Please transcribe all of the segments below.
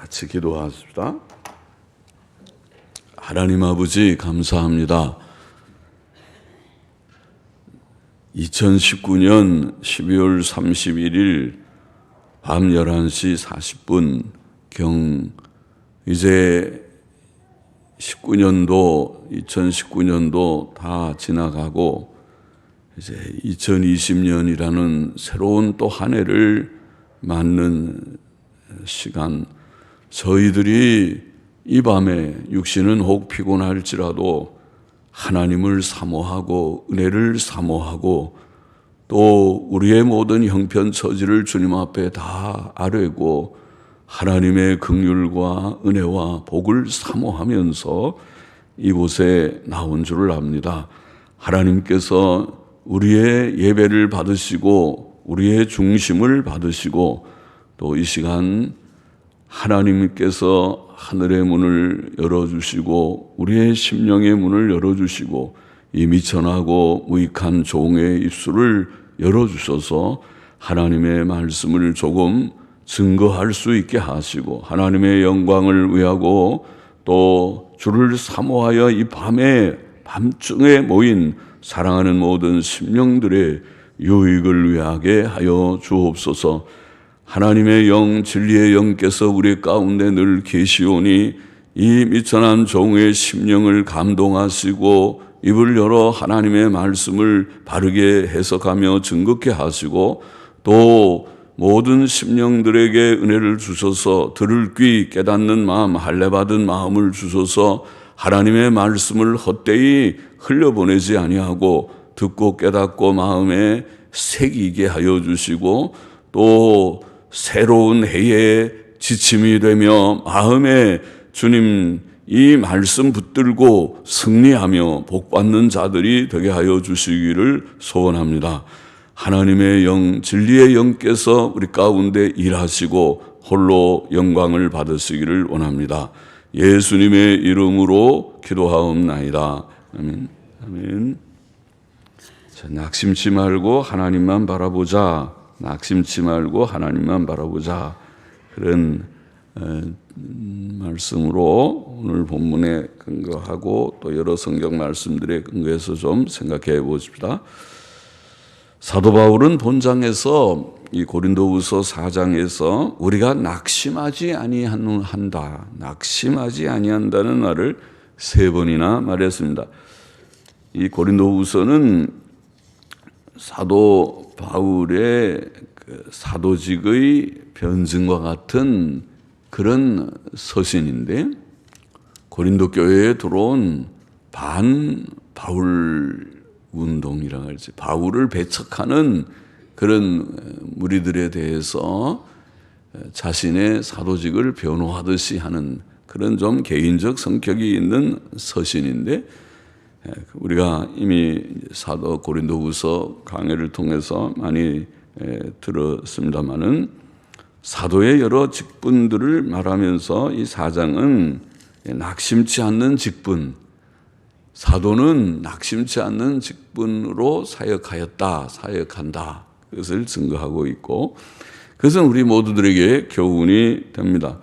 같이 기도하십시다. 하나님 아버지 감사합니다. 2019년 12월 31일 밤 11시 40분 경 이제 2019년도 다 지나가고 이제 2020년이라는 새로운 또 한 해를 맞는 시간, 저희들이 이 밤에 육신은 혹 피곤할지라도 하나님을 사모하고 은혜를 사모하고 또 우리의 모든 형편처지를 주님 앞에 다 아뢰고 하나님의 긍휼과 은혜와 복을 사모하면서 이곳에 나온 줄을 압니다. 하나님께서 우리의 예배를 받으시고 우리의 중심을 받으시고 또 이 시간 하나님께서 하늘의 문을 열어주시고 우리의 심령의 문을 열어주시고 이 미천하고 무익한 종의 입술을 열어주셔서 하나님의 말씀을 조금 증거할 수 있게 하시고 하나님의 영광을 위하고 또 주를 사모하여 이 밤중에 모인 사랑하는 모든 심령들의 유익을 위하게 하여 주옵소서. 하나님의 영 진리의 영께서 우리 가운데 늘 계시오니 이 미천한 종의 심령을 감동하시고 입을 열어 하나님의 말씀을 바르게 해석하며 증거케 하시고 또 모든 심령들에게 은혜를 주셔서 들을 귀 깨닫는 마음 할례받은 마음을 주셔서 하나님의 말씀을 헛되이 흘려보내지 아니하고 듣고 깨닫고 마음에 새기게 하여 주시고 또 새로운 해의 지침이 되며 마음에 주님 이 말씀 붙들고 승리하며 복받는 자들이 되게 하여 주시기를 소원합니다. 하나님의 영, 진리의 영께서 우리 가운데 일하시고 홀로 영광을 받으시기를 원합니다. 예수님의 이름으로 기도하옵나이다. 아멘. 아멘. 자, 낙심치 말고 하나님만 바라보자. 낙심치 말고 하나님만 바라보자. 그런 말씀으로 오늘 본문에 근거하고 또 여러 성경 말씀들에 근거해서 좀 생각해 보십시다. 사도 바울은 본장에서 이 고린도후서 4장에서 우리가 낙심하지 아니한다, 낙심하지 아니한다는 말을 3번이나 말했습니다. 이 고린도후서는 사도 바울의 사도직의 변증과 같은 그런 서신인데 고린도 교회에 들어온 반 바울 운동이라고 할지 바울을 배척하는 그런 무리들에 대해서 자신의 사도직을 변호하듯이 하는 그런 좀 개인적 성격이 있는 서신인데 우리가 이미 사도 고린도후서 강해를 통해서 많이 들었습니다마는 사도의 여러 직분들을 말하면서 이 4장은 낙심치 않는 직분, 사도는 낙심치 않는 직분으로 사역한다. 그것을 증거하고 있고 그것은 우리 모두들에게 교훈이 됩니다.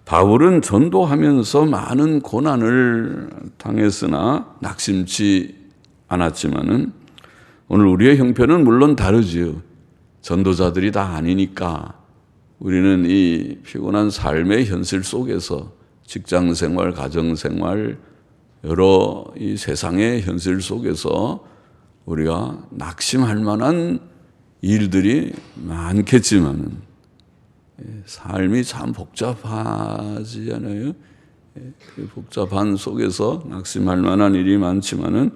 바울은 전도하면서 많은 고난을 당했으나 낙심치 않았지만은 오늘 우리의 형편은 물론 다르지요. 전도자들이 다 아니니까 우리는 이 피곤한 삶의 현실 속에서 직장생활, 가정생활, 여러 이 세상의 현실 속에서 우리가 낙심할 만한 일들이 많겠지만은 삶이 참 복잡하지 않아요? 그 복잡한 속에서 낙심할 만한 일이 많지만은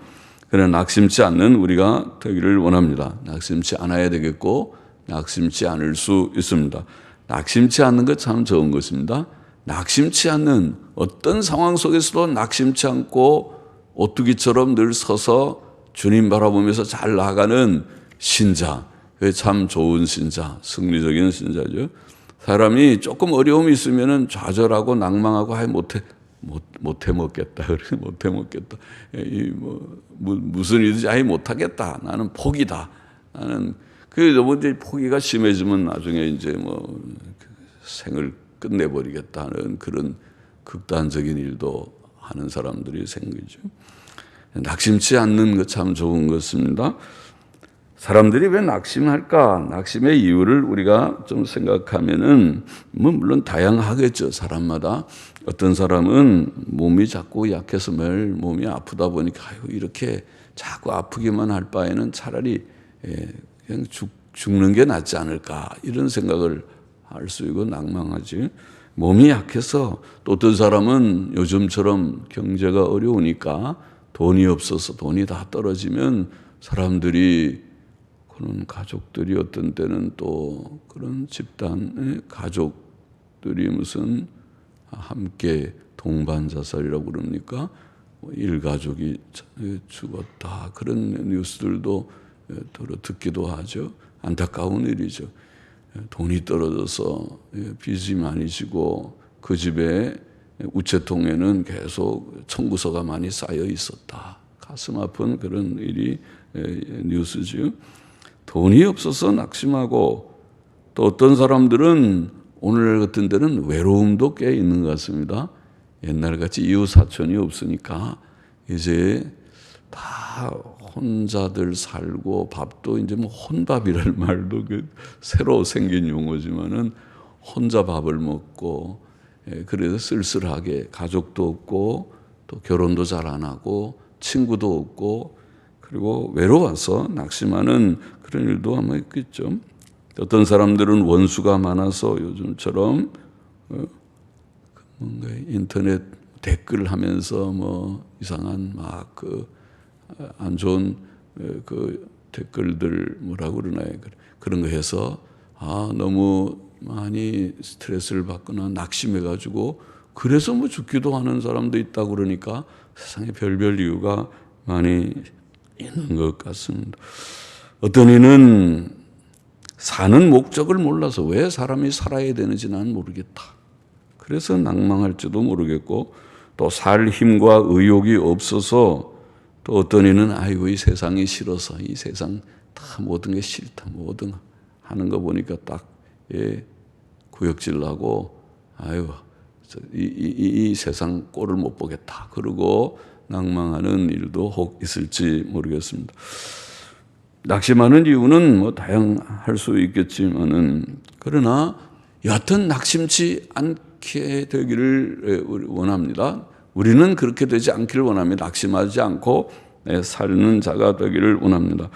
그런 낙심치 않는 우리가 되기를 원합니다. 낙심치 않아야 되겠고 낙심치 않을 수 있습니다. 낙심치 않는 것 참 좋은 것입니다. 낙심치 않는 어떤 상황 속에서도 낙심치 않고 오뚜기처럼 늘 서서 주님 바라보면서 잘 나가는 신자, 그게 참 좋은 신자, 승리적인 신자죠. 사람이 조금 어려움이 있으면은 좌절하고 낭망하고 못해 먹겠다. 못해 먹겠다. 무슨 일이지? 못하겠다. 나는 포기다. 나는 너무 이제 포기가 심해지면 나중에 이제 생을 끝내버리겠다는 그런 극단적인 일도 하는 사람들이 생기죠. 낙심치 않는 것 참 좋은 것입니다. 사람들이 왜 낙심할까? 낙심의 이유를 우리가 좀 생각하면은 물론 다양하겠죠. 사람마다. 어떤 사람은 몸이 자꾸 약해서 매일 몸이 아프다 보니까 이렇게 자꾸 아프기만 할 바에는 차라리 그냥 죽는 게 낫지 않을까 이런 생각을 할 수 있고 낭망하지. 몸이 약해서 또 어떤 사람은 요즘처럼 경제가 어려우니까 돈이 없어서 돈이 다 떨어지면 사람들이 그런 가족들이 어떤 때는 또 그런 집단의 가족들이 무슨 함께 동반자살이라고 그럽니까? 일가족이 죽었다. 그런 뉴스들도 듣기도 하죠. 안타까운 일이죠. 돈이 떨어져서 빚이 많이 지고 그 집에 우체통에는 계속 청구서가 많이 쌓여 있었다. 가슴 아픈 그런 일이 뉴스죠. 돈이 없어서 낙심하고 또 어떤 사람들은 오늘날 같은 데는 외로움도 꽤 있는 것 같습니다. 옛날같이 이웃 사촌이 없으니까 이제 다 혼자들 살고 밥도 이제 뭐 혼밥이라는 말도 새로 생긴 용어지만은 혼자 밥을 먹고 그래서 쓸쓸하게 가족도 없고 또 결혼도 잘 안 하고 친구도 없고 그리고 외로워서 낙심하는 그런 일도 아마 있겠죠. 어떤 사람들은 원수가 많아서 요즘처럼 뭔가 인터넷 댓글 하면서 뭐 이상한 막 안 좋은 그 댓글들 뭐라고 그러나요? 그런 거 해서 너무 많이 스트레스를 받거나 낙심해가지고 그래서 뭐 죽기도 하는 사람도 있다고 그러니까 세상에 별별 이유가 많이 있는 것 같습니다. 어떤 이는 사는 목적을 몰라서 왜 사람이 살아야 되는지 난 모르겠다. 그래서 낭망할지도 모르겠고 또 살 힘과 의욕이 없어서 또 어떤 이는 이 세상이 싫어서 이 세상 다 모든 게 싫다. 모든 하는 거 보니까 딱 구역질 나고 이 세상 꼴을 못 보겠다. 그러고 낭망하는 일도 혹 있을지 모르겠습니다. 낙심하는 이유는 뭐 다양할 수 있겠지만은 그러나 여하튼 낙심치 않게 되기를 원합니다. 우리는 그렇게 되지 않기를 원합니다. 낙심하지 않고 사는 자가 되기를 원합니다.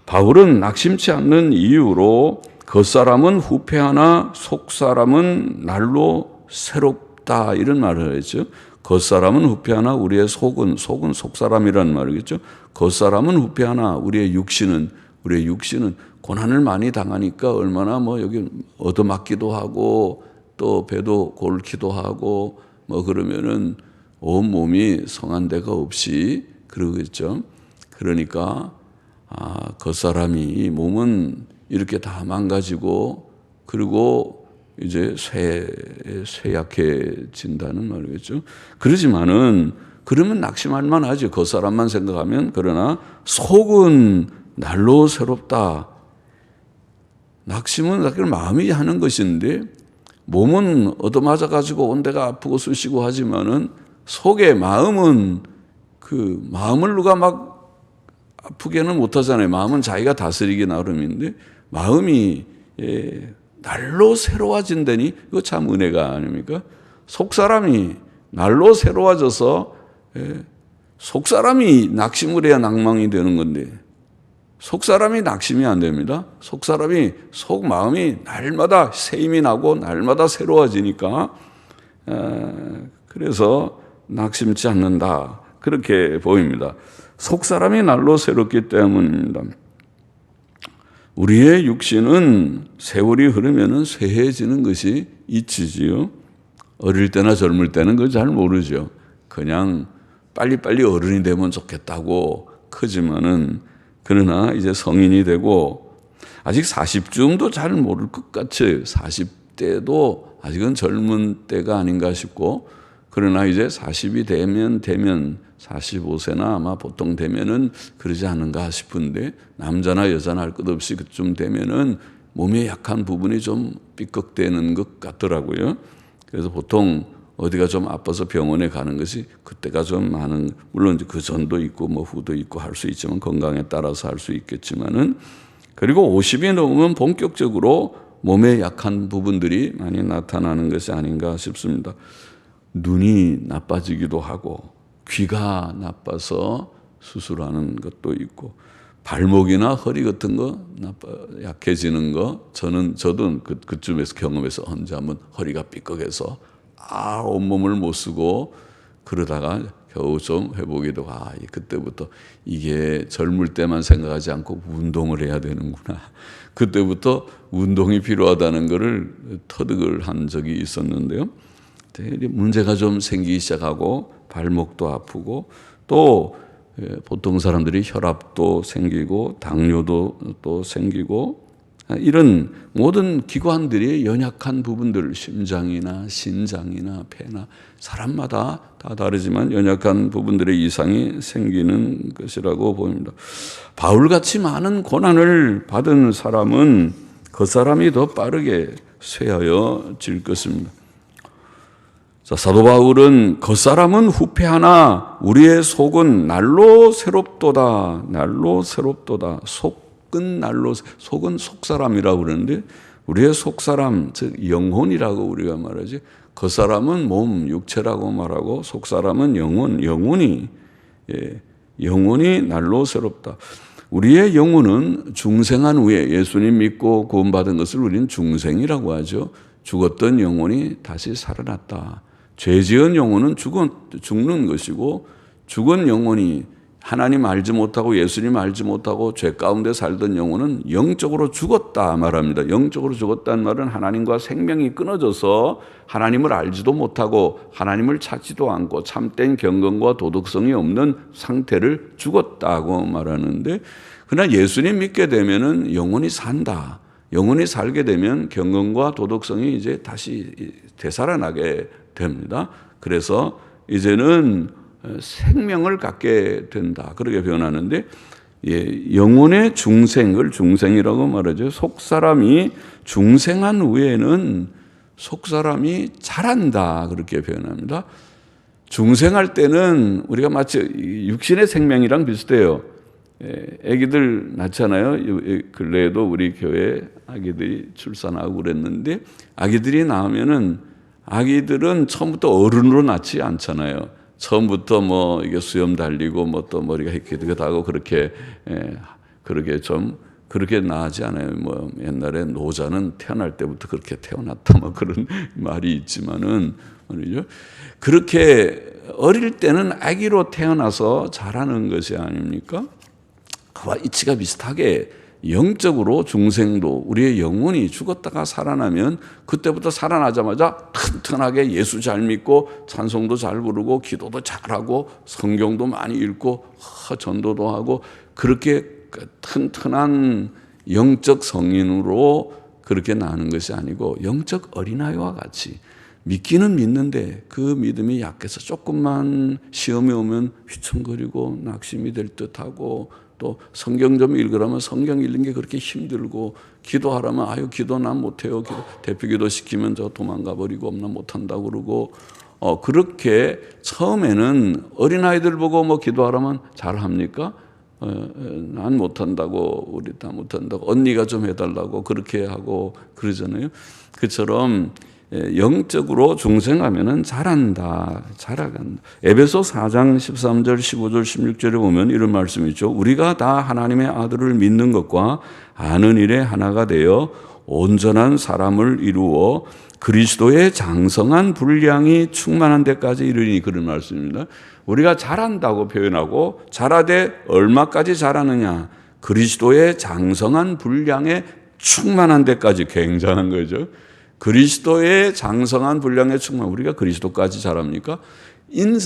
바울은 낙심치 않는 이유로 겉사람은 후패하나 속사람은 날로 새롭다 이런 말을 했죠. 겉사람은 후패하나 우리의 속은 속사람이라는 말이겠죠. 겉사람은 후패하나 우리의 육신은 고난을 많이 당하니까 얼마나 뭐 여기 얻어맞기도 하고 또 배도 골기도 하고 뭐 그러면은 온 몸이 성한 데가 없이 그러겠죠. 그러니까 겉사람이 몸은 이렇게 다 망가지고 그리고 이제 쇠약해진다는 말이겠죠. 그러지만은 그러면 낙심할 만하죠. 겉사람만 생각하면. 그러나 속은 날로 새롭다. 낙심은 사실 마음이 하는 것인데 몸은 얻어맞아 가지고 온 데가 아프고 쑤시고 하지만은 속의 마음은 그 마음을 누가 막 아프게는 못하잖아요. 마음은 자기가 다스리기 나름인데 마음이 날로 새로워진다니 이거 참 은혜가 아닙니까? 속사람이 날로 새로워져서 속사람이 낙심을 해야 낭망이 되는 건데 속사람이 낙심이 안 됩니다. 속사람이 속마음이 날마다 새 힘이 나고 날마다 새로워지니까 그래서 낙심치 않는다. 그렇게 보입니다. 속사람이 날로 새롭기 때문입니다. 우리의 육신은 세월이 흐르면 쇠해지는 것이 있지요. 어릴 때나 젊을 때는 그거 잘 모르죠. 그냥 빨리빨리 어른이 되면 좋겠다고 크지만은 그러나 이제 성인이 되고 아직 40쯤도 잘 모를 것 같아요. 40대도 아직은 젊은 때가 아닌가 싶고 그러나 이제 40이 되면 45세나 아마 보통 되면은 그러지 않은가 싶은데 남자나 여자나 할 것 없이 그쯤 되면은 몸에 약한 부분이 좀 삐걱대는 것 같더라고요. 그래서 보통 어디가 좀 아파서 병원에 가는 것이 그때가 좀 많은, 물론 그 전도 있고 뭐 후도 있고 할 수 있지만 건강에 따라서 할 수 있겠지만은, 그리고 50이 넘으면 본격적으로 몸에 약한 부분들이 많이 나타나는 것이 아닌가 싶습니다. 눈이 나빠지기도 하고 귀가 나빠서 수술하는 것도 있고 발목이나 허리 같은 거 약해지는 거, 저도 그쯤에서 경험해서 언제 한번 허리가 삐걱해서 온몸을 못 쓰고 그러다가 겨우 좀 회복이 되고 그때부터 이게 젊을 때만 생각하지 않고 운동을 해야 되는구나. 그때부터 운동이 필요하다는 것을 터득을 한 적이 있었는데요. 문제가 좀 생기기 시작하고 발목도 아프고 또 보통 사람들이 혈압도 생기고 당뇨도 또 생기고 이런 모든 기관들이 연약한 부분들, 심장이나 신장이나 폐나 사람마다 다 다르지만 연약한 부분들의 이상이 생기는 것이라고 보입니다. 바울같이 많은 고난을 받은 사람은 그 사람이 더 빠르게 쇠하여질 것입니다. 자, 사도 바울은 겉사람은 후패하나 우리의 속은 날로 새롭도다. 날로 새롭도다. 속은 날로, 속은 속사람이라고 그러는데 우리의 속사람, 즉 영혼이라고 우리가 말하지, 겉사람은 몸, 육체라고 말하고 속사람은 영혼이 날로 새롭다. 우리의 영혼은 중생한 후에 예수님 믿고 구원받은 것을 우리는 중생이라고 하죠. 죽었던 영혼이 다시 살아났다. 죄 지은 영혼은 죽는 것이고 죽은 영혼이 하나님 알지 못하고 예수님 알지 못하고 죄 가운데 살던 영혼은 영적으로 죽었다 말합니다. 영적으로 죽었다는 말은 하나님과 생명이 끊어져서 하나님을 알지도 못하고 하나님을 찾지도 않고 참된 경건과 도덕성이 없는 상태를 죽었다고 말하는데, 그러나 예수님 믿게 되면은 영혼이 산다. 영혼이 살게 되면 경건과 도덕성이 이제 다시 되살아나게 됩니다. 그래서 이제는 생명을 갖게 된다. 그렇게 표현하는데, 영혼의 중생을 중생이라고 말하죠. 속사람이 중생한 후에는 속사람이 자란다. 그렇게 표현합니다. 중생할 때는 우리가 마치 육신의 생명이랑 비슷해요. 아기들 낳잖아요. 근래에도 우리 교회 아기들이 출산하고 그랬는데, 아기들이 나오면은 아기들은 처음부터 어른으로 낳지 않잖아요. 처음부터 뭐 이게 수염 달리고 뭐 또 머리가 이렇게 하고 그렇게 좀 그렇게 나지 않아요. 뭐 옛날에 노자는 태어날 때부터 그렇게 태어났다 뭐 그런 말이 있지만은 말이죠. 그렇게 어릴 때는 아기로 태어나서 자라는 것이 아닙니까? 그와 이치가 비슷하게 영적으로 중생도 우리의 영혼이 죽었다가 살아나면 그때부터 살아나자마자 튼튼하게 예수 잘 믿고 찬송도 잘 부르고 기도도 잘하고 성경도 많이 읽고 전도도 하고 그렇게 튼튼한 영적 성인으로 그렇게 나는 것이 아니고 영적 어린아이와 같이 믿기는 믿는데 그 믿음이 약해서 조금만 시험이 오면 휘청거리고 낙심이 될 듯하고 또 성경 좀 읽으라면 성경 읽는 게 그렇게 힘들고 기도하라면 기도 난 못해요. 대표기도 시키면 저 도망가 버리고 난 못한다고 그러고 그렇게 처음에는 어린아이들 보고 뭐 기도하라면 잘합니까? 난 못한다고 우리 다 못한다고 언니가 좀 해달라고 그렇게 하고 그러잖아요. 그처럼 영적으로 중생하면은 자란다, 자라간다. 에베소 4장 13절, 15절, 16절에 보면 이런 말씀이 있죠. 우리가 다 하나님의 아들을 믿는 것과 아는 일에 하나가 되어 온전한 사람을 이루어 그리스도의 장성한 분량이 충만한 데까지 이르니, 그런 말씀입니다. 우리가 자란다고 표현하고 자라되 얼마까지 자라느냐? 그리스도의 장성한 분량에 충만한 데까지. 굉장한 거죠. 그리스도의 장성한 분량에 충만. 우리가 그리스도까지 자랍니까?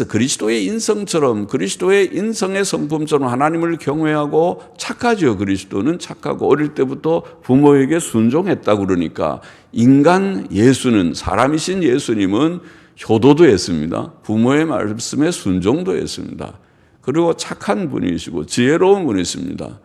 그리스도의 인성처럼, 그리스도의 인성의 성품처럼 하나님을 경외하고 착하죠. 그리스도는 착하고 어릴 때부터 부모에게 순종했다고 그러니까 인간 예수는, 사람이신 예수님은 효도도 했습니다. 부모의 말씀에 순종도 했습니다. 그리고 착한 분이시고 지혜로운 분이십니다.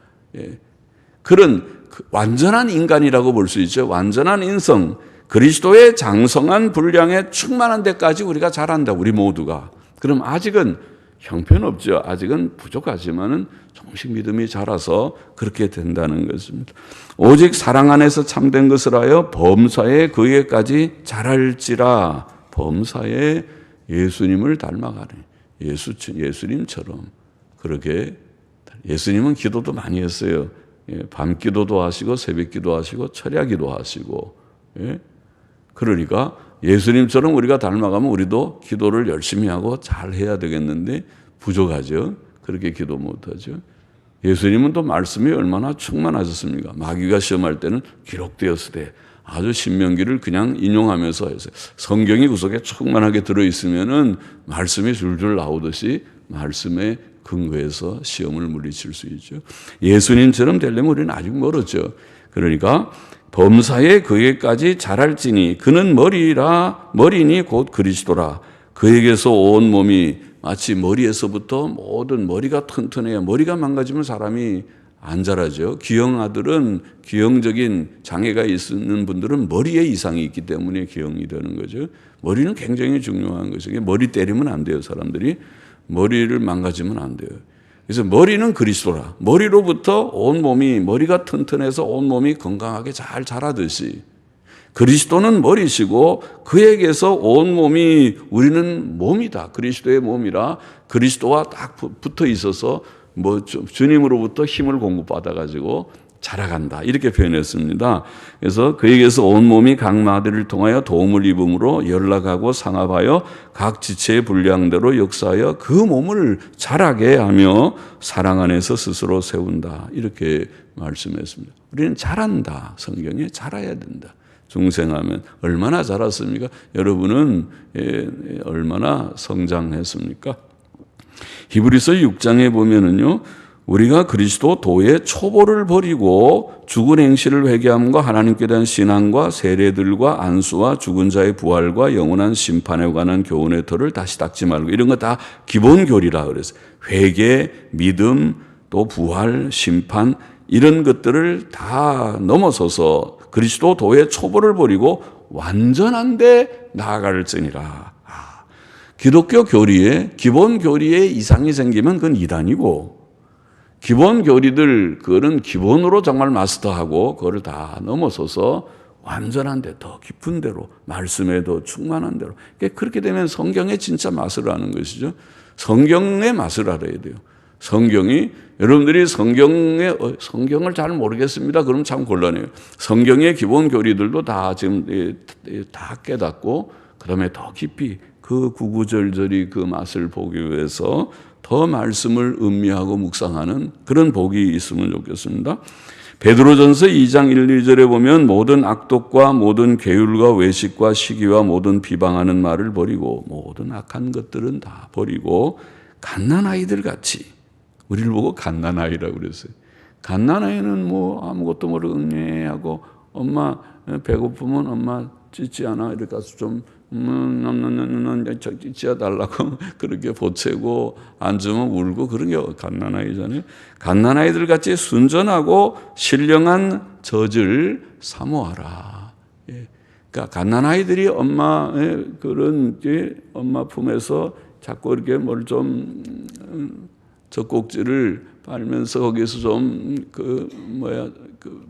그런 완전한 인간이라고 볼 수 있죠. 완전한 인성, 그리스도의 장성한 분량에 충만한 데까지 우리가 자란다. 우리 모두가. 그럼 아직은 형편없죠. 아직은 부족하지만은 조금씩 믿음이 자라서 그렇게 된다는 것입니다. 오직 사랑 안에서 참된 것을 하여 범사에 그에까지 자랄지라. 범사에 예수님을 닮아가네. 예수님처럼 그렇게. 예수님은 기도도 많이 했어요. 밤 기도도 하시고 새벽 기도 하시고 철야 기도 하시고. 그러니까 예수님처럼 우리가 닮아가면 우리도 기도를 열심히 하고 잘 해야 되겠는데 부족하죠. 그렇게 기도 못하죠. 예수님은 또 말씀이 얼마나 충만하셨습니까? 마귀가 시험할 때는 기록되었을 때 아주 신명기를 그냥 인용하면서 했어요. 성경이 그 속에 충만하게 들어있으면은 말씀이 줄줄 나오듯이 말씀에 근거해서 시험을 물리칠 수 있죠. 예수님처럼 되려면 우리는 아직 멀었죠. 그러니까 범사에 그에까지 자랄지니 그는 머리니 곧 그리스도라. 그에게서 온 몸이 마치 머리에서부터 모든 머리가 튼튼해야 머리가 망가지면 사람이 안 자라죠. 기형아들은 기형적인 장애가 있는 분들은 머리에 이상이 있기 때문에 기형이 되는 거죠. 머리는 굉장히 중요한 것이에요. 머리 때리면 안 돼요. 사람들이 머리를 망가지면 안 돼요. 그래서 머리는 그리스도라. 머리로부터 온 몸이 머리가 튼튼해서 온 몸이 건강하게 잘 자라듯이 그리스도는 머리시고 그에게서 온 몸이 우리는 몸이다. 그리스도의 몸이라 그리스도와 딱 붙어 있어서 주님으로부터 힘을 공급받아가지고 자라간다. 이렇게 표현했습니다. 그래서 그에게서 온 몸이 각 마디를 통하여 도움을 입음으로 연락하고 상합하여 각 지체의 분량대로 역사하여 그 몸을 자라게 하며 사랑 안에서 스스로 세운다. 이렇게 말씀했습니다. 우리는 자란다. 성경에 자라야 된다. 중생하면 얼마나 자랐습니까? 여러분은 얼마나 성장했습니까? 히브리서 6장에 보면은요, 우리가 그리스도 도의 초보를 버리고 죽은 행실을 회개함과 하나님께 대한 신앙과 세례들과 안수와 죽은 자의 부활과 영원한 심판에 관한 교훈의 터를 다시 닦지 말고 이런 거 다 기본 교리라 그랬어요. 회개, 믿음, 또 부활, 심판 이런 것들을 다 넘어서서 그리스도 도의 초보를 버리고 완전한 데 나아갈지니라. 기독교 교리에 기본 교리에 이상이 생기면 그건 이단이고 기본 교리들 그거는 기본으로 정말 마스터하고 그거를 다 넘어서서 완전한 데 더 깊은 데로 말씀에 더 충만한 데로 그렇게 되면 성경의 진짜 맛을 아는 것이죠. 성경의 맛을 알아야 돼요. 성경이 여러분들이 성경을 잘 모르겠습니다. 그럼 참 곤란해요. 성경의 기본 교리들도 다 지금 다 깨닫고 그다음에 더 깊이 그 구구절절히 그 맛을 보기 위해서 더 말씀을 음미하고 묵상하는 그런 복이 있으면 좋겠습니다. 베드로전서 2장 1, 2절에 보면 모든 악독과 모든 계율과 외식과 시기와 모든 비방하는 말을 버리고 모든 악한 것들은 다 버리고 갓난아이들 같이 우리를 보고 갓난아이라고 그랬어요. 갓난아이는 뭐 아무것도 모르고 응애하고 엄마 배고프면 엄마 찢지 않아 이렇게 가서 좀 찢어달라고 그렇게 보채고 앉으면 울고 그런 게 갓난아이잖아요. 갓난아이들 같이 순전하고 신령한 젖을 사모하라. 그러니까 갓난아이들이 엄마의 그런 엄마 품에서 자꾸 이렇게 뭘 좀 젖꼭지를 빨면서 거기서 좀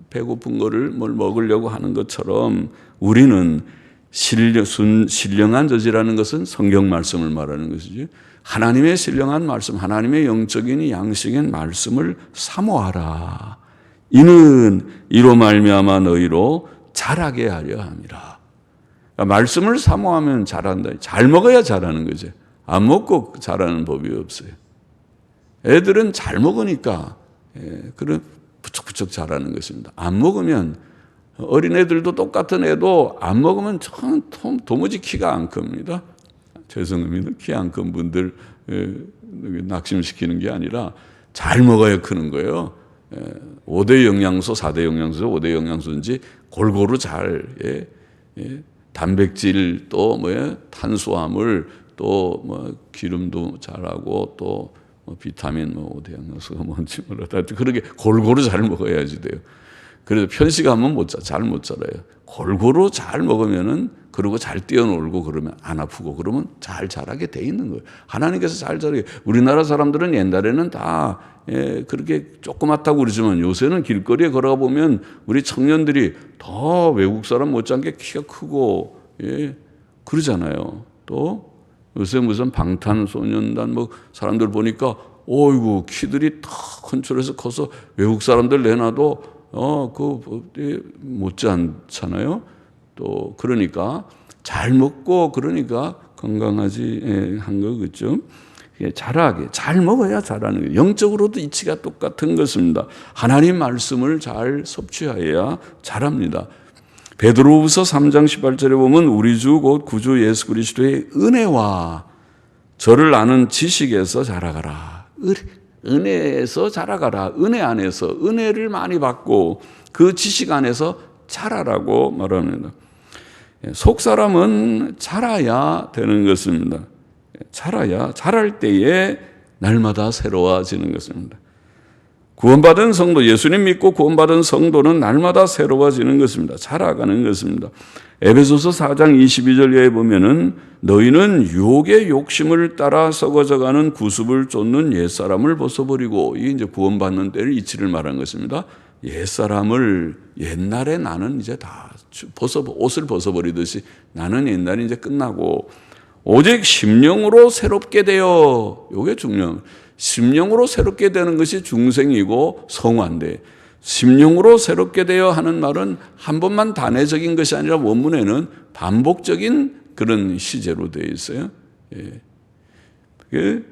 배고픈 거를 뭘 먹으려고 하는 것처럼 우리는 신령한 젖이라는 것은 성경 말씀을 말하는 것이죠. 하나님의 신령한 말씀, 하나님의 영적인 양식인 말씀을 사모하라. 이는 이로 말미암아 너희로 자라게 하려 함이라. 그러니까 말씀을 사모하면 자란다. 잘 먹어야 자라는 거죠. 안 먹고 자라는 법이 없어요. 애들은 잘 먹으니까 그런 부쩍부쩍 자라는 것입니다. 안 먹으면 어린애들도 똑같은 애도 안 먹으면 참 도무지 키가 안 큽니다. 죄송합니다. 키 안 큰 분들 낙심시키는 게 아니라 잘 먹어야 크는 거예요. 5대 영양소, 4대 영양소, 5대 영양소인지 골고루 잘 단백질 또 탄수화물 또 기름도 잘하고 또 비타민 대항효소가 뭔지 몰라도 그렇게 골고루 잘 먹어야지 돼요. 그래서 편식하면 잘 못 자라요. 골고루 잘 먹으면은, 그리고 잘 뛰어놀고 그러면 안 아프고 그러면 잘 자라게 돼 있는 거예요. 하나님께서 잘 자라게. 우리나라 사람들은 옛날에는 다 그렇게 조그맣다고 그러지만 요새는 길거리에 걸어가 보면 우리 청년들이 더 외국 사람 못지않게 키가 크고 그러잖아요. 또 요새 무슨 방탄소년단 사람들 보니까 어이구 키들이 다 컨트롤해서 커서 외국 사람들 내놔도 못지 않잖아요. 또 그러니까 잘 먹고 그러니까 건강하지 한 거겠죠. 자라게 잘 먹어야 자라는 거예요. 영적으로도 이치가 똑같은 것입니다. 하나님 말씀을 잘 섭취하여야 자랍니다. 베드로후서 3장 18절에 보면 우리 주 곧 구주 예수 그리스도의 은혜와 저를 아는 지식에서 자라가라. 은혜에서 자라가라. 은혜 안에서 은혜를 많이 받고 그 지식 안에서 자라라고 말합니다. 속 사람은 자라야 되는 것입니다. 자랄 때에 날마다 새로워지는 것입니다. 구원받은 성도, 예수님 믿고 구원받은 성도는 날마다 새로워지는 것입니다. 자라가는 것입니다. 에베소서 4장 22절에 보면은 너희는 유혹의 욕심을 따라 썩어져가는 구습을 쫓는 옛사람을 벗어버리고, 이게 이제 구원받는 때를 이치를 말한 것입니다. 옛사람을, 옛날에 나는 이제 다 옷을 벗어버리듯이 나는 옛날이 이제 끝나고 오직 심령으로 새롭게 되어, 이게 중요한, 심령으로 새롭게 되는 것이 중생이고 성화인데, 심령으로 새롭게 되어 하는 말은 한 번만 단회적인 것이 아니라 원문에는 반복적인 그런 시제로 되어 있어요.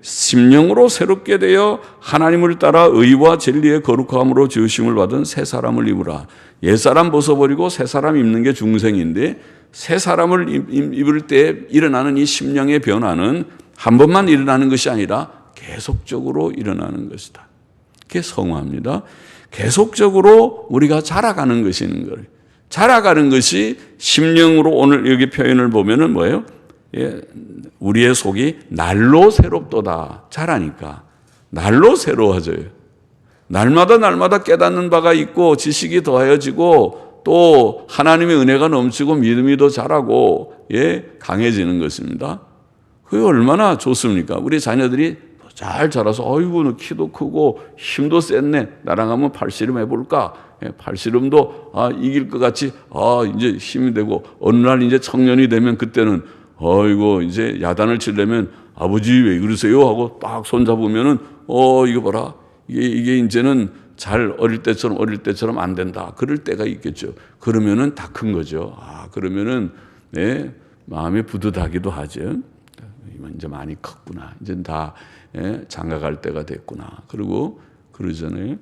심령으로 새롭게 되어 하나님을 따라 의와 진리의 거룩함으로 지으심을 받은 새 사람을 입으라. 옛사람 벗어버리고 새 사람 입는 게 중생인데, 새 사람을 입을 때 일어나는 이 심령의 변화는 한 번만 일어나는 것이 아니라 계속적으로 일어나는 것이다. 그게 성화입니다. 계속적으로 우리가 자라가는 것인 거예요. 자라가는 것이 심령으로, 오늘 여기 표현을 보면은 뭐예요? 우리의 속이 날로 새롭도다. 자라니까 날로 새로워져요. 날마다 깨닫는 바가 있고 지식이 더하여지고 또 하나님의 은혜가 넘치고 믿음이 더 자라고 강해지는 것입니다. 그게 얼마나 좋습니까? 우리 자녀들이 잘 자라서 어이구 너 키도 크고 힘도 셌네. 나랑 한번 팔씨름 해볼까? 팔씨름도 이길 것 같이 이제 힘이 되고, 어느 날 이제 청년이 되면 그때는 어이구 이제 야단을 치려면 아버지 왜 그러세요? 하고 딱 손잡으면은 이거 봐라. 이게 이제는 잘 어릴 때처럼 안 된다. 그럴 때가 있겠죠. 그러면은 다 큰 거죠. 그러면은 마음이 뿌듯하기도 하죠. 이제 많이 컸구나. 이제 다 장가갈 때가 됐구나. 그리고 그러잖아요.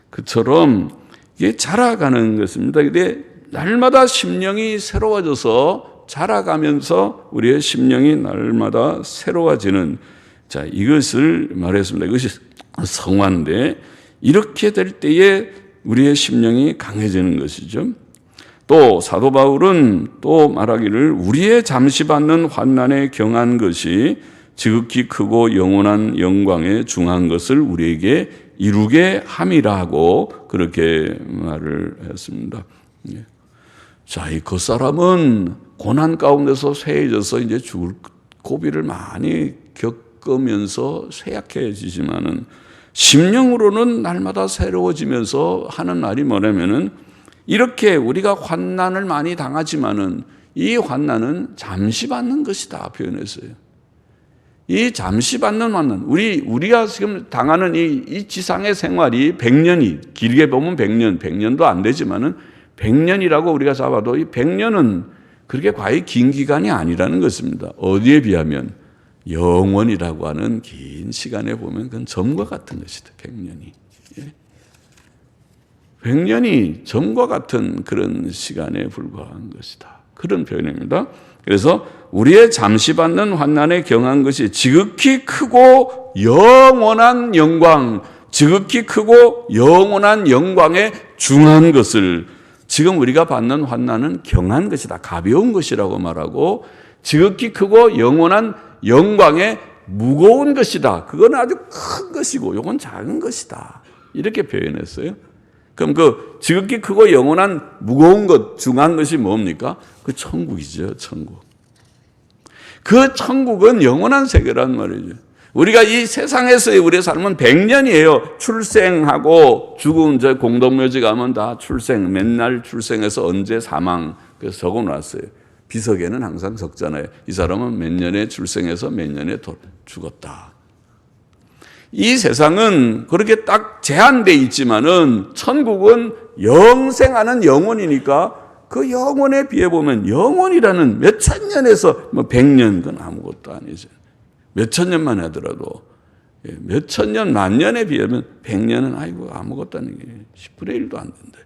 그처럼 이게 자라가는 것입니다. 근데 날마다 심령이 새로워져서 자라가면서 우리의 심령이 날마다 새로워지는, 자, 이것을 말했습니다. 이것이 성화인데, 이렇게 될 때에 우리의 심령이 강해지는 것이죠. 또 사도 바울은 또 말하기를 우리의 잠시 받는 환난에 경한 것이 지극히 크고 영원한 영광에 중한 것을 우리에게 이루게 함이라고 그렇게 말을 했습니다. 자, 이 겉사람은 고난 가운데서 쇠해져서 이제 죽을 고비를 많이 겪으면서 쇠약해지지만은 심령으로는 날마다 새로워지면서 하는 말이 뭐냐면은, 이렇게 우리가 환난을 많이 당하지만은 이 환난은 잠시 받는 것이다 표현했어요. 이 잠시 받는 환난, 우리가 지금 당하는 이 지상의 생활이 100년이, 길게 보면 100년도 안 되지만은 100년이라고 우리가 잡아도 이 100년은 그렇게 과히 긴 기간이 아니라는 것입니다. 어디에 비하면 영원이라고 하는 긴 시간에 보면 그건 점과 같은 것이다. 100년이. 100년이 점과 같은 그런 시간에 불과한 것이다. 그런 표현입니다. 그래서 우리의 잠시 받는 환난에 경한 것이 지극히 크고 영원한 영광, 지극히 크고 영원한 영광에 중한 것을, 지금 우리가 받는 환난은 경한 것이다. 가벼운 것이라고 말하고, 지극히 크고 영원한 영광에 무거운 것이다. 그건 아주 큰 것이고 요건 작은 것이다. 이렇게 표현했어요. 그럼 그 지극히 크고 영원한 무거운 것, 중한 것이 뭡니까? 그 천국이죠, 천국. 그 천국은 영원한 세계란 말이죠. 우리가 이 세상에서의 우리의 삶은 100년이에요. 출생하고 죽음, 저 공동묘지 가면 다 출생, 맨날 출생해서 언제 사망, 그래서 적어놨어요. 비석에는 항상 적잖아요. 이 사람은 몇 년에 출생해서 몇 년에 죽었다. 이 세상은 그렇게 딱 제한되어 있지만은 천국은 영생하는 영혼이니까 그 영혼에 비해 보면 영혼이라는 몇천 년에서 뭐 100년, 그건 아무것도 아니죠. 몇천 년만 하더라도 몇천 년, 만 년에 비하면 100년은 아이고 아무것도 아닌 게 10분의 1도 안 된다.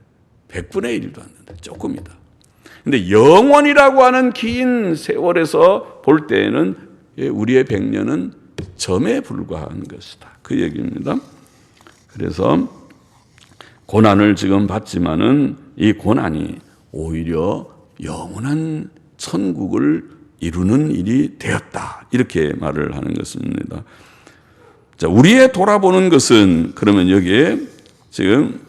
100분의 1도 안 된다. 조금이다. 근데 영원이라고 하는 긴 세월에서 볼 때에는 우리의 100년은 점에 불과한 것이다. 그 얘기입니다. 그래서 고난을 지금 받지만은 이 고난이 오히려 영원한 천국을 이루는 일이 되었다. 이렇게 말을 하는 것입니다. 자, 우리의 돌아보는 것은 그러면 여기에 지금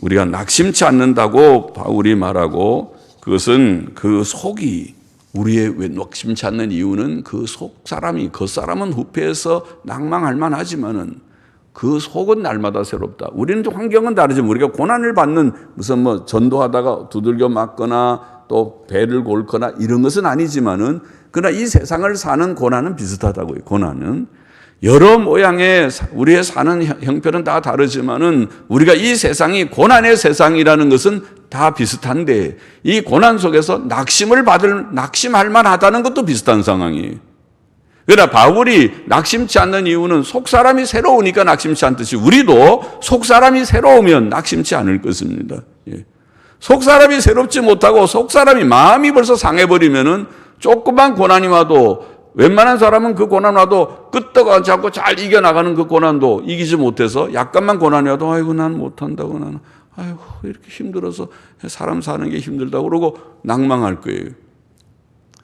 우리가 낙심치 않는다고 바울이 말하고 그것은 그 속이 우리의 왜 낙심치 않는 이유는 그 속 사람이 겉사람은 후패해서 낭망할 만하지만은 그 속은 날마다 새롭다. 우리는 환경은 다르지만 우리가 고난을 받는 무슨 뭐 전도하다가 두들겨 맞거나 또 배를 골거나 이런 것은 아니지만은 그러나 이 세상을 사는 고난은 비슷하다고요. 고난은 여러 모양의 우리의 사는 형편은 다 다르지만은 우리가 이 세상이 고난의 세상이라는 것은 다 비슷한데 이 고난 속에서 낙심할 만하다는 것도 비슷한 상황이에요. 그러나 바울이 낙심치 않는 이유는 속사람이 새로우니까 낙심치 않듯이 우리도 속사람이 새로우면 낙심치 않을 것입니다. 속사람이 새롭지 못하고 속사람이 마음이 벌써 상해버리면은 조그만 고난이 와도 웬만한 사람은 그 고난 와도 끄떡하지 않고 잘 이겨나가는 그 고난도 이기지 못해서 약간만 고난이 와도 아이고 난 못한다고 나는 아이고 이렇게 힘들어서 사람 사는 게 힘들다고 그러고 낭망할 거예요.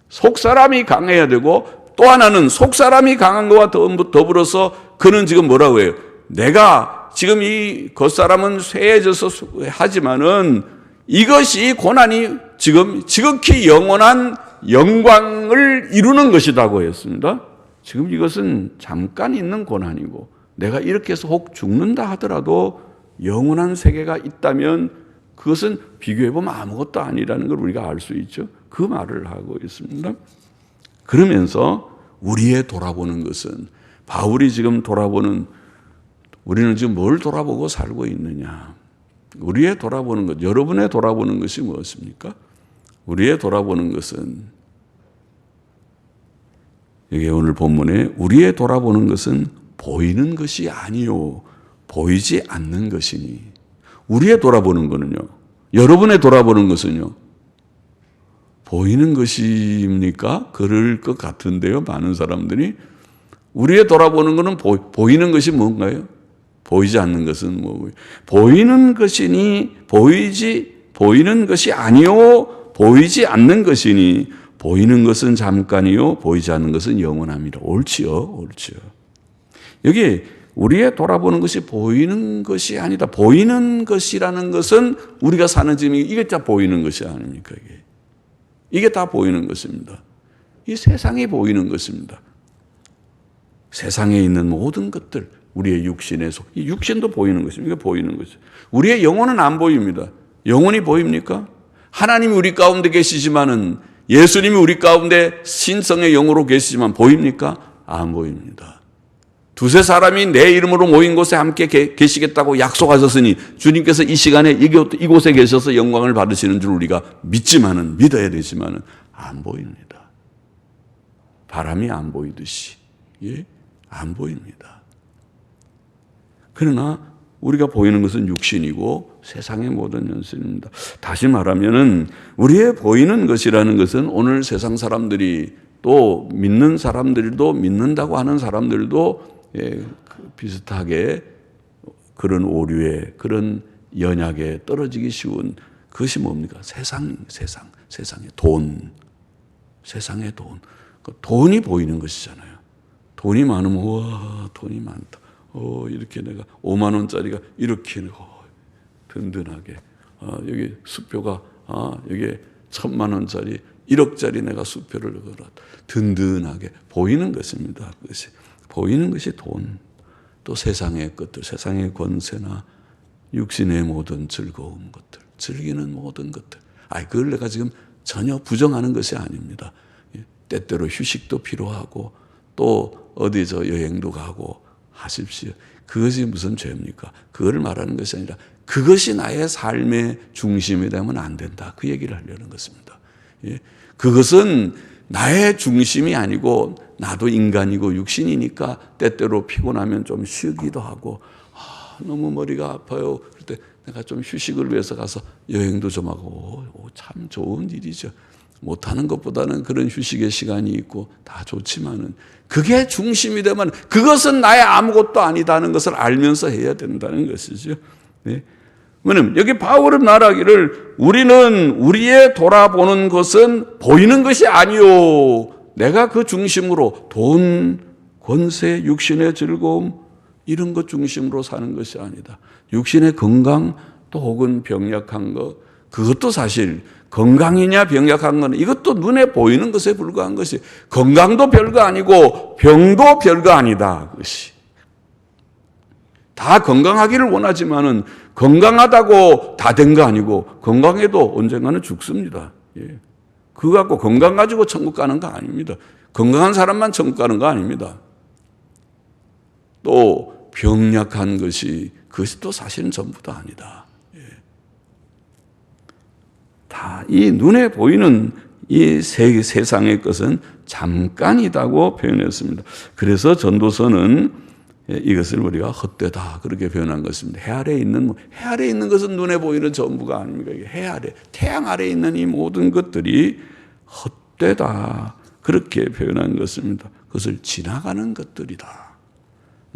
속사람이 강해야 되고 또 하나는 속사람이 강한 것과 더불어서 그는 지금 뭐라고 해요? 내가 지금 이 겉사람은 쇠해져서 하지만은 이것이 고난이 지금 지극히 영원한 영광을 이루는 것이라고 했습니다. 지금 이것은 잠깐 있는 고난이고 내가 이렇게 해서 혹 죽는다 하더라도 영원한 세계가 있다면 그것은 비교해보면 아무것도 아니라는 걸 우리가 알 수 있죠. 그 말을 하고 있습니다. 그러면서 우리의 돌아보는 것은 바울이 지금 돌아보는 우리는 지금 뭘 돌아보고 살고 있느냐. 우리의 돌아보는 것, 여러분의 돌아보는 것이 무엇입니까? 우리의 돌아보는 것은 이게 오늘 본문에 우리의 돌아보는 것은 보이는 것이 아니요 보이지 않는 것이니 우리의 돌아보는 것은요 여러분의 돌아보는 것은요 보이는 것입니까? 그럴 것 같은데요 많은 사람들이 우리의 돌아보는 것은 보이는 것이 뭔가요? 보이지 않는 것은 뭐고요? 보이는 것이니 보이는 것이 아니요 보이지 않는 것이니 보이는 것은 잠깐이요 보이지 않는 것은 영원합니다. 옳지요. 여기 우리의 돌아보는 것이 보이는 것이 아니다. 보이는 것이라는 것은 우리가 사는 지금 이게 다 보이는 것이 아닙니까? 이게 다 보이는 것입니다. 이 세상이 보이는 것입니다. 세상에 있는 모든 것들 우리의 육신의 속, 이 육신도 보이는 것입니다. 이게 보이는 것이죠. 우리의 영혼은 안 보입니다. 영혼이 보입니까? 하나님이 우리 가운데 계시지만은 예수님이 우리 가운데 신성의 영으로 계시지만 보입니까? 안 보입니다. 두세 사람이 내 이름으로 모인 곳에 함께 계시겠다고 약속하셨으니 주님께서 이 시간에 이곳에 계셔서 영광을 받으시는 줄 우리가 믿어야 되지만은 안 보입니다. 바람이 안 보이듯이 안 보입니다. 그러나 우리가 보이는 것은 육신이고 세상의 모든 현실입니다. 다시 말하면은 우리의 보이는 것이라는 것은 오늘 세상 사람들이 또 믿는 사람들도 믿는다고 하는 사람들도 비슷하게 그런 오류에 그런 연약에 떨어지기 쉬운 그것이 뭡니까? 세상의 돈. 세상의 돈. 돈이 보이는 것이잖아요. 돈이 많으면 와 돈이 많다. 이렇게 내가 5만 원짜리가 이렇게 든든하게 여기 수표가 여기 1,000만 원짜리 1억짜리 내가 수표를 걸어 든든하게 보이는 것입니다. 그것이 보이는 것이 돈, 또 세상의 것들, 세상의 권세나 육신의 모든 즐거운 것들, 즐기는 모든 것들. 그걸 내가 지금 전혀 부정하는 것이 아닙니다. 때때로 휴식도 필요하고 또 어디 여행도 가고 하십시오. 그것이 무슨 죄입니까? 그걸 말하는 것이 아니라 그것이 나의 삶의 중심이 되면 안 된다. 그 얘기를 하려는 것입니다. 그것은 나의 중심이 아니고 나도 인간이고 육신이니까 때때로 피곤하면 좀 쉬기도 하고 너무 머리가 아파요. 그럴 때 내가 좀 휴식을 위해서 가서 여행도 좀 하고 참 좋은 일이죠. 못하는 것보다는 그런 휴식의 시간이 있고 다 좋지만은 그게 중심이 되면 그것은 나의 아무것도 아니다는 것을 알면서 해야 된다는 것이죠. 네. 왜냐면 여기 바울은 말하기를 우리는 우리의 돌아보는 것은 보이는 것이 아니요. 내가 그 중심으로 돈, 권세, 육신의 즐거움 이런 것 중심으로 사는 것이 아니다. 육신의 건강 또 혹은 병약한 것 그것도 사실 건강이냐 병약한 건 이것도 눈에 보이는 것에 불과한 것이 건강도 별거 아니고 병도 별거 아니다. 그것이 다 건강하기를 원하지만은 건강하다고 다 된 거 아니고 건강해도 언젠가는 죽습니다. 그거 갖고 건강 가지고 천국 가는 거 아닙니다. 건강한 사람만 천국 가는 거 아닙니다. 또 병약한 것이 그것이 또 사실은 전부도 아니다. 다 이 눈에 보이는 이 세상의 것은 잠깐이라고 표현했습니다. 그래서 전도서는 이것을 우리가 헛되다 그렇게 표현한 것입니다. 해 아래에 있는 것은 눈에 보이는 전부가 아닙니까? 해 아래, 태양 아래에 있는 이 모든 것들이 헛되다 그렇게 표현한 것입니다. 그것을 지나가는 것들이다.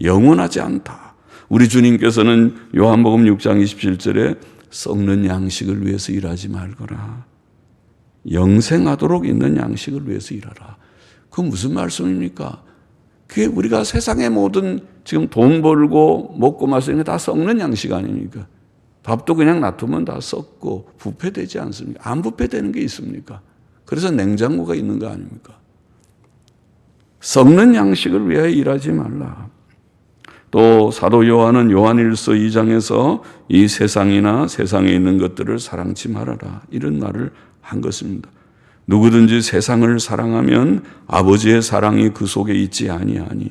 영원하지 않다. 우리 주님께서는 요한복음 6장 27절에 썩는 양식을 위해서 일하지 말거라. 영생하도록 있는 양식을 위해서 일하라. 그건 무슨 말씀입니까? 그게 우리가 세상의 모든 지금 돈 벌고 먹고 마시는 게 다 썩는 양식 아닙니까? 밥도 그냥 놔두면 다 썩고 부패되지 않습니까? 안 부패되는 게 있습니까? 그래서 냉장고가 있는 거 아닙니까? 썩는 양식을 위하여 일하지 말라. 또 사도 요한은 요한일서 2장에서 이 세상이나 세상에 있는 것들을 사랑치 말아라 이런 말을 한 것입니다. 누구든지 세상을 사랑하면 아버지의 사랑이 그 속에 있지 아니하니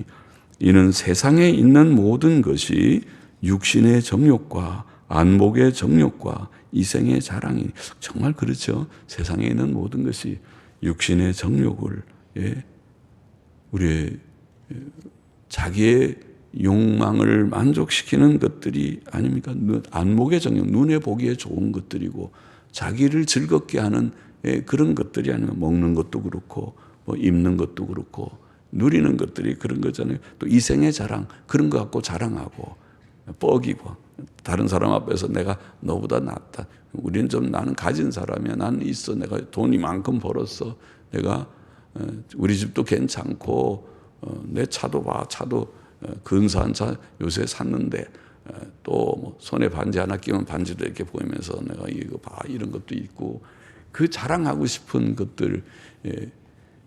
이는 세상에 있는 모든 것이 육신의 정욕과 안목의 정욕과 이생의 자랑이 정말 그렇죠. 세상에 있는 모든 것이 육신의 정욕을 우리의 자기의 욕망을 만족시키는 것들이 아닙니까? 안목의 정욕, 눈에 보기에 좋은 것들이고 자기를 즐겁게 하는 그런 것들이 아니고 먹는 것도 그렇고 뭐 입는 것도 그렇고 누리는 것들이 그런 거잖아요. 또 이생의 자랑 그런 거 갖고 자랑하고 뻐기고 다른 사람 앞에서 내가 너보다 낫다. 우리는 좀 나는 가진 사람이야. 나는 있어. 내가 돈 이만큼 벌었어. 내가 우리 집도 괜찮고 내 차도 봐. 차도 근사한 차 요새 샀는데 또 뭐 손에 반지 하나 끼면 반지도 이렇게 보이면서 내가 이거 봐 이런 것도 있고 그 자랑하고 싶은 것들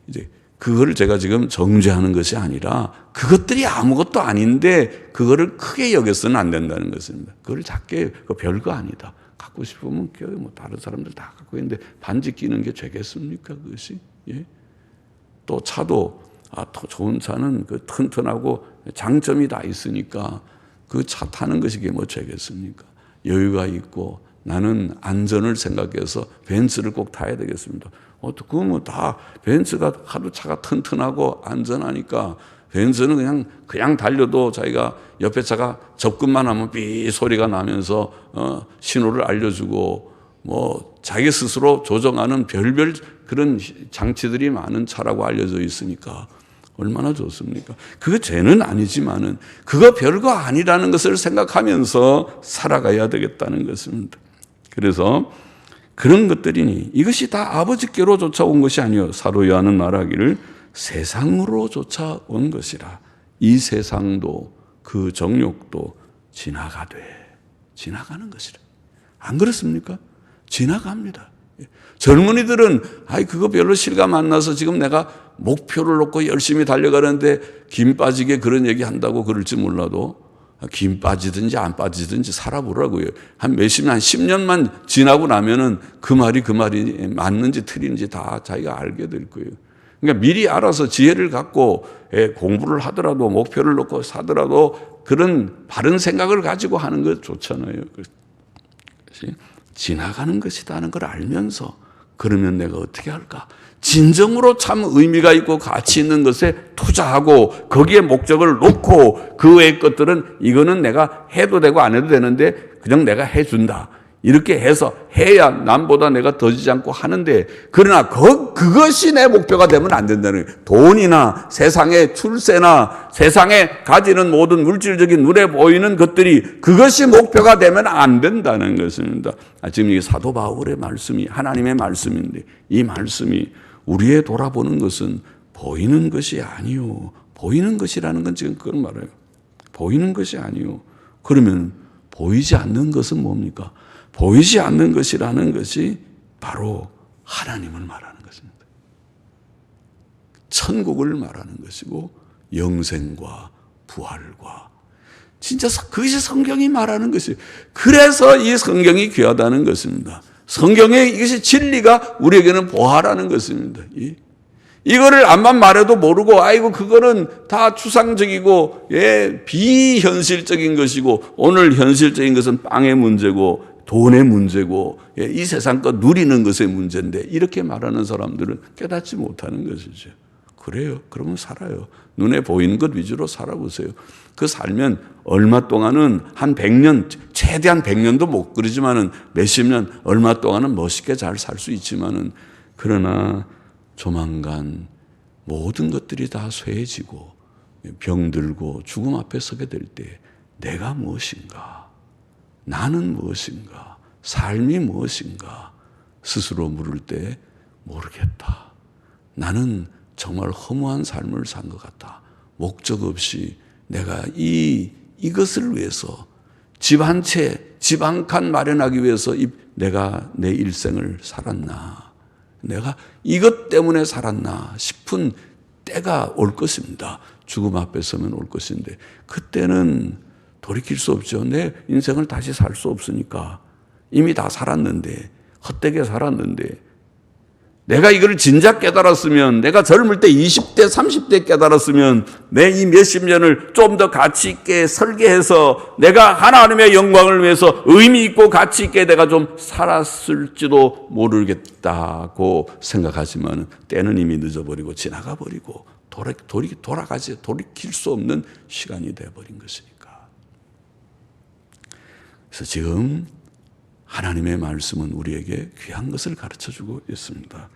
이제 그거를 제가 지금 정죄하는 것이 아니라 그것들이 아무것도 아닌데 그거를 크게 여겨서는 안 된다는 것입니다. 그걸 작게 그거 별거 아니다. 갖고 싶으면 껴요. 뭐 다른 사람들 다 갖고 있는데 반지 끼는 게 죄겠습니까? 그것이 또 차도 더 좋은 차는 그 튼튼하고 장점이 다 있으니까 그 차 타는 것이 뭐 죄겠습니까? 여유가 있고 나는 안전을 생각해서 벤츠를 꼭 타야 되겠습니다. 그거 뭐 다 벤츠가 하도 차가 튼튼하고 안전하니까 벤츠는 그냥 달려도 자기가 옆에 차가 접근만 하면 삐 소리가 나면서 신호를 알려주고 뭐 자기 스스로 조정하는 별별 그런 장치들이 많은 차라고 알려져 있으니까 얼마나 좋습니까? 그거 죄는 아니지만은 그거 별거 아니라는 것을 생각하면서 살아가야 되겠다는 것입니다. 그래서 그런 것들이니 이것이 다 아버지께로 쫓아온 것이 아니요. 사도 요한은 말하기를 세상으로조차 온 것이라. 이 세상도 그 정욕도 지나가는 것이라. 안 그렇습니까? 지나갑니다. 젊은이들은 그거 별로 실감 안 나서 지금 내가 목표를 놓고 열심히 달려가는데 김 빠지게 그런 얘기 한다고 그럴지 몰라도 김 빠지든지 안 빠지든지 살아보라고요. 한 10년만 지나고 나면은 그 말이 맞는지 틀린지 다 자기가 알게 될 거예요. 그러니까 미리 알아서 지혜를 갖고 공부를 하더라도 목표를 놓고 사더라도 그런 바른 생각을 가지고 하는 것 좋잖아요. 그것이 지나가는 것이라는 걸 알면서 그러면 내가 어떻게 할까? 진정으로 참 의미가 있고 가치 있는 것에 투자하고 거기에 목적을 놓고 그 외의 것들은 이거는 내가 해도 되고 안 해도 되는데 그냥 내가 해준다. 이렇게 해서 해야 남보다 내가 더지지 않고 하는데, 그러나 그것이 내 목표가 되면 안 된다는 거예요. 돈이나 세상의 출세나 세상에 가지는 모든 물질적인 눈에 보이는 것들이 그것이 목표가 되면 안 된다는 것입니다. 지금 이게 사도 바울의 말씀이 하나님의 말씀인데, 이 말씀이 우리의 돌아보는 것은 보이는 것이 아니요. 보이는 것이라는 건 지금 그걸 말해요. 보이는 것이 아니요. 그러면 보이지 않는 것은 뭡니까? 보이지 않는 것이라는 것이 바로 하나님을 말하는 것입니다. 천국을 말하는 것이고 영생과 부활과 진짜 그것이 성경이 말하는 것이에요. 그래서 이 성경이 귀하다는 것입니다. 성경의 이것이 진리가 우리에게는 보하라는 것입니다. 이거를 암만 말해도 모르고 그거는 다 추상적이고 비현실적인 것이고 오늘 현실적인 것은 빵의 문제고 돈의 문제고 이 세상 것 누리는 것의 문제인데 이렇게 말하는 사람들은 깨닫지 못하는 것이죠. 그래요. 그러면 살아요. 눈에 보이는 것 위주로 살아보세요. 그 살면 얼마 동안은 한 100년, 최대한 100년도 못 그러지만은 몇십 년, 얼마 동안은 멋있게 잘 살 수 있지만은 그러나 조만간 모든 것들이 다 쇠해지고 병들고 죽음 앞에 서게 될 때 내가 무엇인가? 나는 무엇인가? 삶이 무엇인가? 스스로 물을 때 모르겠다. 나는 정말 허무한 삶을 산 것 같다. 목적 없이 내가 이것을 위해서 집 한 채, 집 한 칸 마련하기 위해서 내가 내 일생을 살았나? 내가 이것 때문에 살았나 싶은 때가 올 것입니다. 죽음 앞에 서면 올 것인데 그때는 돌이킬 수 없죠. 내 인생을 다시 살 수 없으니까 이미 다 살았는데 헛되게 살았는데 내가 이걸 진작 깨달았으면 내가 젊을 때 20대 30대 깨달았으면 내 이 몇십 년을 좀 더 가치 있게 설계해서 내가 하나님의 영광을 위해서 의미 있고 가치 있게 내가 좀 살았을지도 모르겠다고 생각하지만 때는 이미 늦어버리고 지나가 버리고 돌이킬 수 없는 시간이 되어버린 것이니까. 그래서 지금 하나님의 말씀은 우리에게 귀한 것을 가르쳐주고 있습니다.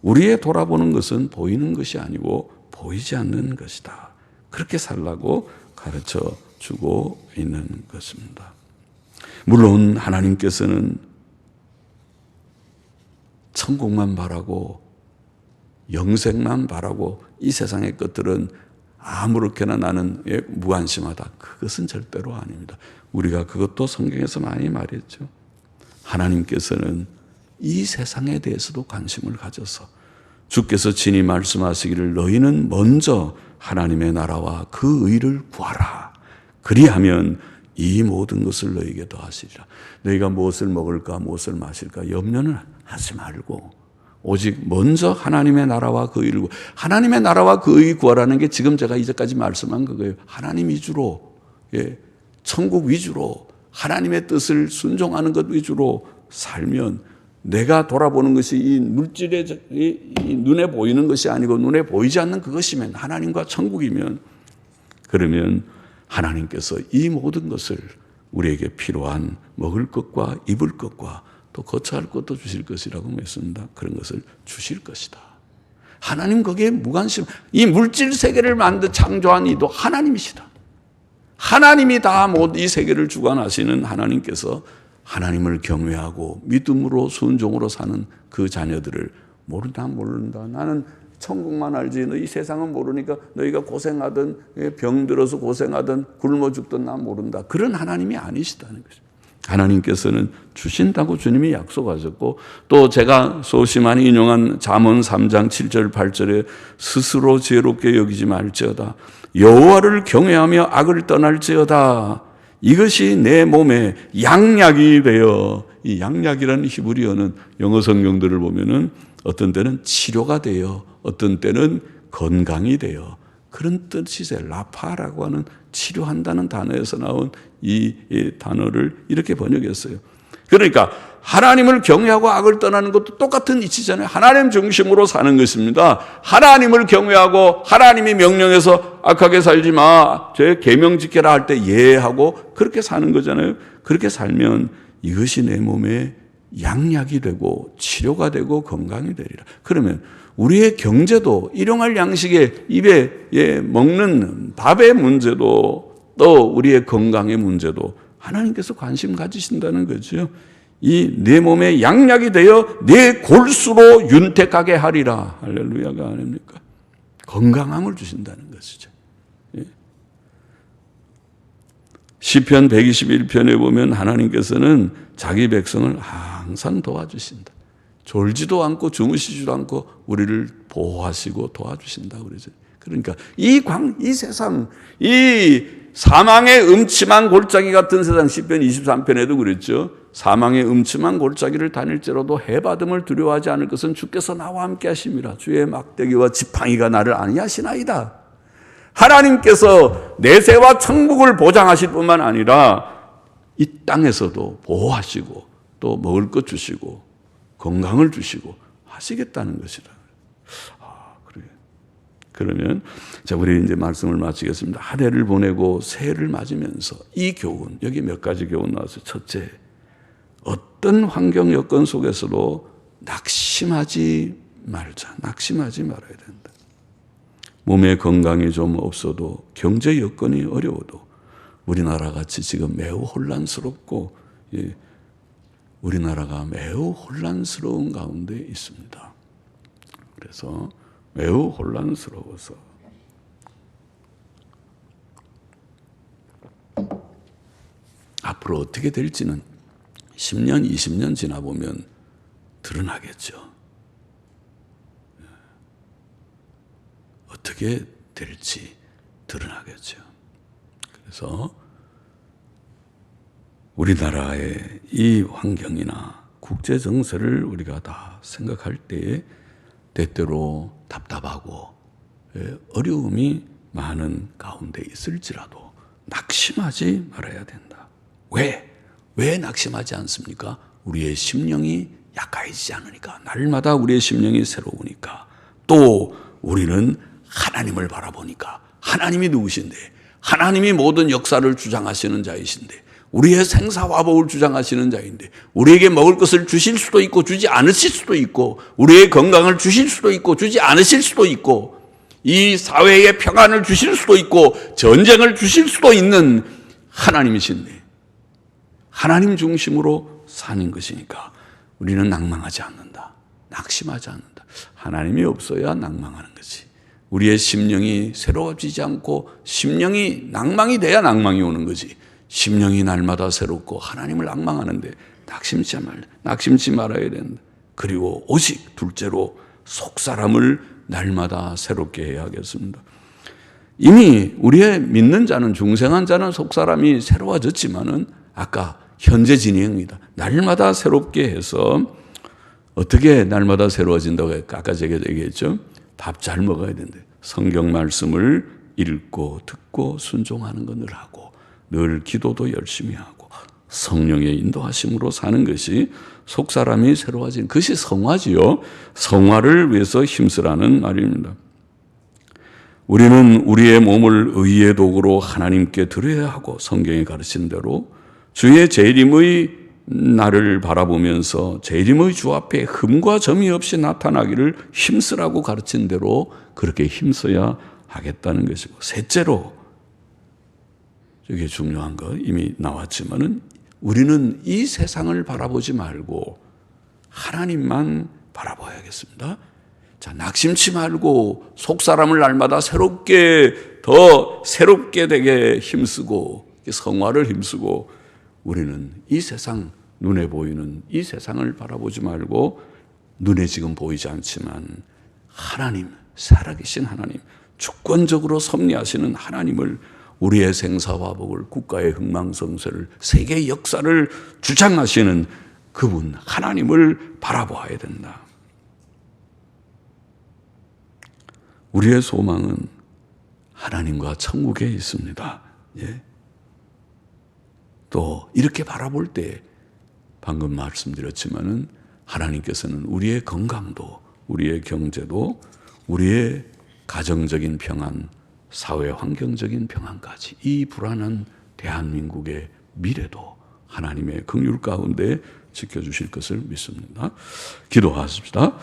우리의 돌아보는 것은 보이는 것이 아니고 보이지 않는 것이다. 그렇게 살라고 가르쳐주고 있는 것입니다. 물론 하나님께서는 천국만 바라고 영생만 바라고 이 세상의 것들은 아무렇게나 나는 무관심하다. 그것은 절대로 아닙니다. 우리가 그것도 성경에서 많이 말했죠. 하나님께서는 이 세상에 대해서도 관심을 가져서 주께서 친히 말씀하시기를 너희는 먼저 하나님의 나라와 그 의를 구하라. 그리하면 이 모든 것을 너희에게 더하시리라. 너희가 무엇을 먹을까 무엇을 마실까 염려는 하지 말고 오직 먼저 하나님의 나라와 그 의를 하나님의 나라와 그 의 구하라는 게 지금 제가 이제까지 말씀한 그거예요. 하나님 위주로 천국 위주로 하나님의 뜻을 순종하는 것 위주로 살면 내가 돌아보는 것이 이 물질의 이 눈에 보이는 것이 아니고 눈에 보이지 않는 그것이면 하나님과 천국이면 그러면 하나님께서 이 모든 것을 우리에게 필요한 먹을 것과 입을 것과 또 거처할 것도 주실 것이라고 믿습니다. 그런 것을 주실 것이다. 하나님 거기에 무관심. 이 물질 세계를 창조한 이도 하나님이시다. 하나님이 다 모든 이 세계를 주관하시는 하나님께서 하나님을 경외하고 믿음으로 순종으로 사는 그 자녀들을 모른다. 나는 천국만 알지 너희 세상은 모르니까 너희가 고생하든 병들어서 고생하든 굶어 죽든 난 모른다. 그런 하나님이 아니시다는 거죠. 하나님께서는 주신다고 주님이 약속하셨고, 또 제가 수없이 많이 인용한 잠언 3장 7절 8절에 스스로 지혜롭게 여기지 말지어다. 여호와를 경외하며 악을 떠날지어다. 이것이 내 몸에 양약이 되어, 이 양약이라는 히브리어는 영어 성경들을 보면은 어떤 때는 치료가 되어, 어떤 때는 건강이 되어, 그런 뜻이세요. 라파라고 하는 치료한다는 단어에서 나온 이 단어를 이렇게 번역했어요. 그러니까 하나님을 경외하고 악을 떠나는 것도 똑같은 이치잖아요. 하나님 중심으로 사는 것입니다. 하나님을 경외하고 하나님이 명령해서 악하게 살지 마, 제 계명 지켜라 할 때 예하고 그렇게 사는 거잖아요. 그렇게 살면 이것이 내 몸에 양약이 되고 치료가 되고 건강이 되리라. 그러면 우리의 경제도, 일용할 양식에 입에 먹는 밥의 문제도, 또 우리의 건강의 문제도 하나님께서 관심 가지신다는 거죠. 이 내 몸에 양약이 되어 내 골수로 윤택하게 하리라. 할렐루야가 아닙니까? 건강함을 주신다는 것이죠. 시편 121편에 보면 하나님께서는 자기 백성을 항상 도와주신다. 졸지도 않고 주무시지도 않고 우리를 보호하시고 도와주신다 그러죠. 그러니까 이 세상, 이 사망의 음침한 골짜기 같은 세상, 시편 23편에도 그랬죠. 사망의 음침한 골짜기를 다닐지라도 해받음을 두려워하지 않을 것은 주께서 나와 함께 하심이라. 주의 막대기와 지팡이가 나를 안위하시나이다. 하나님께서 내세와 천국을 보장하실 뿐만 아니라 이 땅에서도 보호하시고 또 먹을 것 주시고 건강을 주시고 하시겠다는 것이라. 그래요. 그러면 자, 우리 이제 말씀을 마치겠습니다. 한 해를 보내고 새해를 맞으면서 이 교훈, 여기 몇 가지 교훈 나왔어요. 첫째, 어떤 환경 여건 속에서도 낙심하지 말자. 낙심하지 말아야 된다. 몸의 건강이 좀 없어도, 경제 여건이 어려워도, 우리나라 같이 지금 매우 혼란스럽고, 우리나라가 매우 혼란스러운 가운데 있습니다. 그래서 매우 혼란스러워서 앞으로 어떻게 될지는 10년, 20년 지나보면 드러나겠죠. 어떻게 될지 드러나겠죠. 그래서 우리나라의 이 환경이나 국제 정세를 우리가 다 생각할 때에 때때로 답답하고 어려움이 많은 가운데 있을지라도 낙심하지 말아야 된다. 왜 낙심하지 않습니까? 우리의 심령이 약해지지 않으니까, 날마다 우리의 심령이 새로우니까, 또 우리는 하나님을 바라보니까, 하나님이 누구신데, 하나님이 모든 역사를 주장하시는 자이신데, 우리의 생사화복을 주장하시는 자인데, 우리에게 먹을 것을 주실 수도 있고 주지 않으실 수도 있고, 우리의 건강을 주실 수도 있고 주지 않으실 수도 있고, 이 사회에 평안을 주실 수도 있고 전쟁을 주실 수도 있는 하나님이신데, 하나님 중심으로 사는 것이니까 우리는 낭망하지 않는다. 낙심하지 않는다. 하나님이 없어야 낭망하는 거지. 우리의 심령이 새로워지지 않고 심령이 낭망이 돼야 낭망이 오는 거지. 심령이 날마다 새롭고 하나님을 낭망하는데 낙심치 말아야 된다. 그리고 오직 둘째로 속사람을 날마다 새롭게 해야 하겠습니다. 이미 우리의 믿는 자는, 중생한 자는 속사람이 새로워졌지만은 아까 현재 진행입니다. 날마다 새롭게 해서, 어떻게 날마다 새로워진다고 아까 제가 얘기했죠. 밥 잘 먹어야 된대. 성경 말씀을 읽고 듣고 순종하는 거 늘 하고, 늘 기도도 열심히 하고, 성령의 인도하심으로 사는 것이 속사람이 새로워진 것이 성화지요. 성화를 위해서 힘쓰라는 말입니다. 우리는 우리의 몸을 의의 도구로 하나님께 드려야 하고, 성경이 가르친 대로 주의 재림의 날을 바라보면서 재림의 주 앞에 흠과 점이 없이 나타나기를 힘쓰라고 가르친 대로 그렇게 힘써야 하겠다는 것이고, 셋째로, 이게 중요한 거 이미 나왔지만은, 우리는 이 세상을 바라보지 말고 하나님만 바라봐야겠습니다. 자, 낙심치 말고 속 사람을 날마다 더 새롭게 되게 힘쓰고 성화를 힘쓰고 우리는 이 세상, 눈에 보이는 이 세상을 바라보지 말고 눈에 지금 보이지 않지만 하나님, 살아계신 하나님, 주권적으로 섭리하시는 하나님을, 우리의 생사화복을, 국가의 흥망성쇠를, 세계의 역사를 주장하시는 그분 하나님을 바라보아야 된다. 우리의 소망은 하나님과 천국에 있습니다. 예. 또 이렇게 바라볼 때 방금 말씀드렸지만은 하나님께서는 우리의 건강도, 우리의 경제도, 우리의 가정적인 평안, 사회 환경적인 평안까지, 이 불안한 대한민국의 미래도 하나님의 긍휼 가운데 지켜주실 것을 믿습니다. 기도하십시다.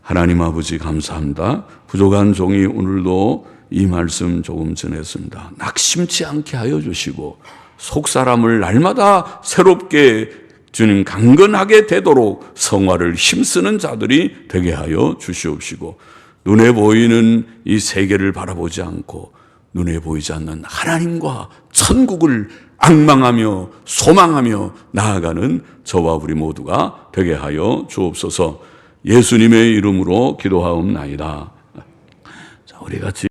하나님 아버지 감사합니다. 부족한 종이 오늘도 이 말씀 조금 전했습니다. 낙심치 않게 하여 주시고 속 사람을 날마다 새롭게 주님 강건하게 되도록 성화를 힘쓰는 자들이 되게 하여 주시옵시고, 눈에 보이는 이 세계를 바라보지 않고 눈에 보이지 않는 하나님과 천국을 앙망하며 소망하며 나아가는 저와 우리 모두가 되게 하여 주옵소서. 예수님의 이름으로 기도하옵나이다. 자, 우리 같이